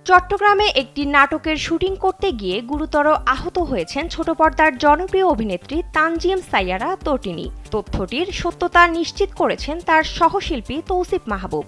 চট্টগ্রামে একটি নাটকের শুটিং করতে গিয়ে গুরুতর আহত হয়েছেন ছোট পর্দার জনপ্রিয় অভিনেত্রী তানজিম সাইয়ারা তটিনী। তথ্যটির সত্যতা নিশ্চিত করেছেন তার সহশিল্পী তৌসিফ মাহবুব।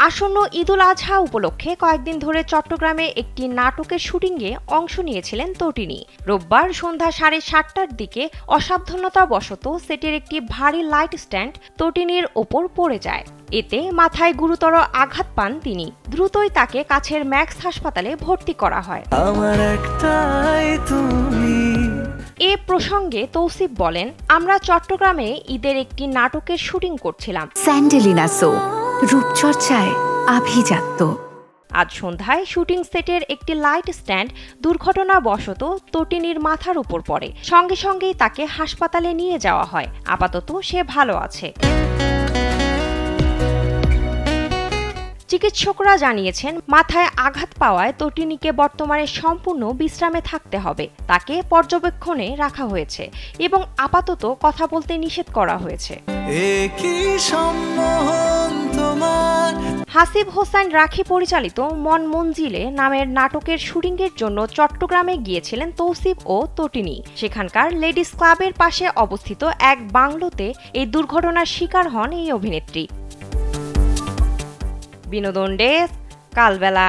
আসন্ন ঈদুল আজহা উপলক্ষে কয়েকদিন ধরে চট্টগ্রামে একটি নাটকের শুটিংয়ে অংশ নিয়েছিলেন তটিনী। রোববার সন্ধ্যা 7:30টার দিকে অসাবধানতাবশত সেটের একটি ভারী লাইট স্ট্যান্ড তটিনীর ওপর পড়ে যায়। এতে মাথায় গুরুতর আঘাত পান তিনি। দ্রুতই তাকে কাছের ম্যাক্স হাসপাতালে ভর্তি করা হয়। এ প্রসঙ্গে তৌসিফ বলেন, আমরা চট্টগ্রামে ঈদের একটি নাটকের শুটিং করছিলাম। স্যান্ডেলিনা সো রূপচর্চায় আভিজাত্য। আজ সন্ধ্যায় শুটিং সেটের একটি লাইট স্ট্যান্ড দুর্ঘটনাবশত তটিনীর মাথার উপর পড়ে। সঙ্গে সঙ্গেই তাকে হাসপাতালে নিয়ে যাওয়া হয়। আপাতত সে ভালো আছে। চিকিৎসকরা জানিয়েছেন, মাথায় আঘাত পাওয়ায় তটিনীকে বর্তমানে সম্পূর্ণ বিশ্রামে থাকতে হবে। তাকে পর্যবেক্ষণে রাখা হয়েছে এবং আপাতত কথা বলতে নিষেধ করা হয়েছে। হাসিব হোসেন রাখি পরিচালিত মন মঞ্জিলে নামের নাটকের শুটিংয়ের জন্য চট্টগ্রামে গিয়েছিলেন তৌসিফ ও তটিনী। সেখানকার লেডিস ক্লাবের পাশে অবস্থিত এক বাংলোতে এই দুর্ঘটনার শিকার হন এই অভিনেত্রী। বিনোদন ডেস্ক, কালবেলা।